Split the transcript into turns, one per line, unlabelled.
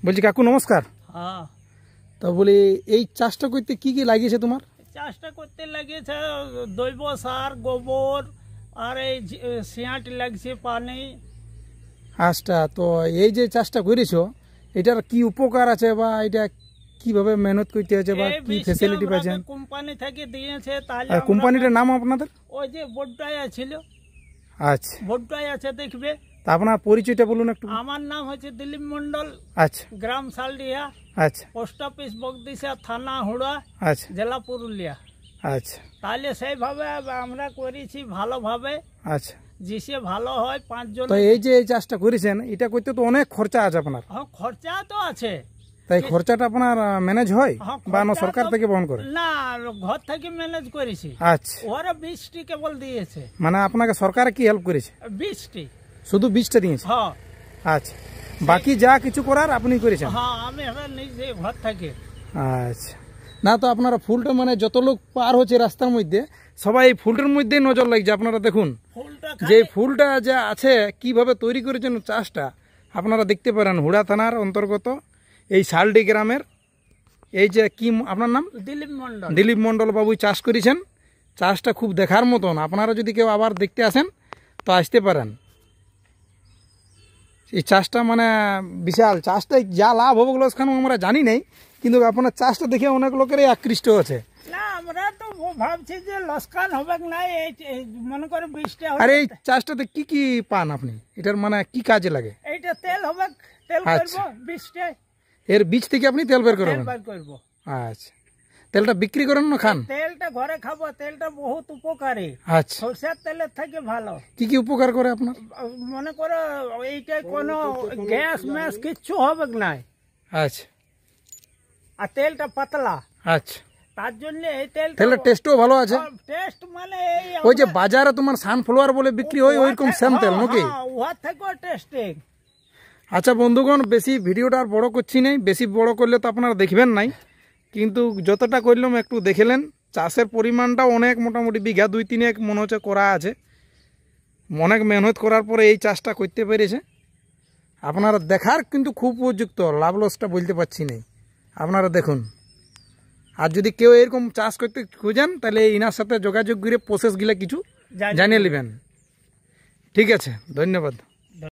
বলছি কাকু নমস্কার।
হ্যাঁ,
তো বলি এই চাষটা করতে কি কি লাগিয়েছে তোমার?
চাষটা করতে লাগিয়েছে জৈব সার, গোবর আর এই সিয়াঁট লাগছে, পানি।
আচ্ছা, তো এই যে চাষটা করেছো এটার কি উপকার আছে বা এটা কিভাবে মেহনত করতে হয়েছে বা কি ফ্যাসিলিটি পাচ্ছেন?
কোম্পানি থেকে দিয়েছে। তাহলে
আর কোম্পানিটার নাম আপনাদের?
ওই যে বোর্ডটাই ছিল।
আচ্ছা,
বোর্ডটাই আছে, দেখবে।
তা আপনার পরিচয়টা বলুন একটু।
আমার নাম হচ্ছে দিলীপ মন্ডল।
আচ্ছা
গ্রাম সালডিহা,
আচ্ছা
পোস্ট অফিস বগদিশা, থানা হুড়া,
আচ্ছা
জেলা পুরুলিয়া।
আচ্ছা
তাহলে সেইভাবে আমরা করেছি ভালোভাবে,
আচ্ছা।
জিসে ভালো হয় 5 জন।
তো এই যে এই চাষটা করেছেন এটা করতে তো অনেক খরচা আছে আপনার।
হ্যাঁ, খরচা তো আছে।
তাই খরচাটা আপনার ম্যানেজ হয়
হ্যাঁ,
বা
খরচা
সরকার
তো-
থেকে বহন করে?
না, ঘর থেকে ম্যানেজ করেছি।
আচ্ছা,
ওরা 20টি কেবল দিয়েছে।
মানে আপনাকে সরকার কি হেল্প করেছে?
20টি।
শুধু বীজটা দিয়েছে?
হ্যাঁ
আচ্ছা, বাকি যা কিছু করার আপনি করেছেন?
হ্যাঁ, আমি এখন নিজে ঘর থেকে।
আচ্ছা, না তো আপনারা ফুলটা মানে যত লোক পার হচ্ছে রাস্তার মধ্যে সবাই এই ফুলটার মধ্যেই নজর লাগছে। আপনারা দেখুন
ফুলটা
যে ফুলটা যা আছে কিভাবে তৈরি করেছেন চাষটা আপনারা দেখতে পারেন। হুড়া থানার অন্তর্গত এই শালডি গ্রামের এই যে কি আপনার নাম?
দিলীপ মন্ডল।
দিলীপ মন্ডল বাবু চাষ করেছেন। চাষটা খুব দেখার মতন। আপনারা যদি কেউ আবার দেখতে আসেন তো আসতে পারেন। এই চাষটা মানে বিশাল। চাষটাই যা লাভ হবে ওগুলো আমরা জানি নাই, কিন্তু আপনার চাষটা দেখে অনেক লোকেরই আকৃষ্ট আছে।
না, আমরা তো ভাবছি যে লসকান হবে না। এই মনে করে 20টা।
আর এই চাষটাতে কি কি পান আপনি? এটার মানে কি কাজে লাগে?
এইটা তেল হবে, তেল
আচ্ছা।
করব 20টা।
এর বীজ থেকে আপনি তেল বের করবেন?
তেল বের করব।
আচ্ছা, তেলটা বিক্রি করেন না খান?
তেলটা ঘরে খাবো। তেলটা বহুত উপকারী।
আচ্ছা,
সরষের তেলের থেকে ভালো।
কি কি উপকার করে আপনার?
মনে করো এইটাই কোনো গ্যাস ম্যাস কিচ্ছু হবে না।
আচ্ছা
আর তেলটা পাতলা,
আচ্ছা।
তার জন্য এই তেলটা
তেলের টেস্টও ভালো আছে?
টেস্ট মানে এই
ওই যে বাজারে তোমার সানফ্লাওয়ার বলে বিক্রি হয় ওইরকম সেম তেল নাকি?
উহার থেকেও টেস্টিং।
আচ্ছা বন্ধুগণ, বেশি ভিডিওটা আর বড় করছি নাই। বেশি বড় করলে তো আপনারা দেখবেন নাই, কিন্তু যতটা করলাম একটু দেখলেন। চাষের পরিমাণটা অনেক, মোটামুটি বিঘা 2-3 মনে হচ্ছে করা আছে। অনেক মেহনত করার পরে এই চাষটা করতে পেরেছে। আপনারা দেখার কিন্তু খুব উপযুক্ত। লাভ লসটা বলতে পারছি না, আপনারা দেখুন। আর যদি কেউ এরকম চাষ করতে খুঁজেন তাহলে ইনার সাথে যোগাযোগ করে প্রসেসগুলো কিছু জানিয়ে নেবেন। ঠিক আছে, ধন্যবাদ।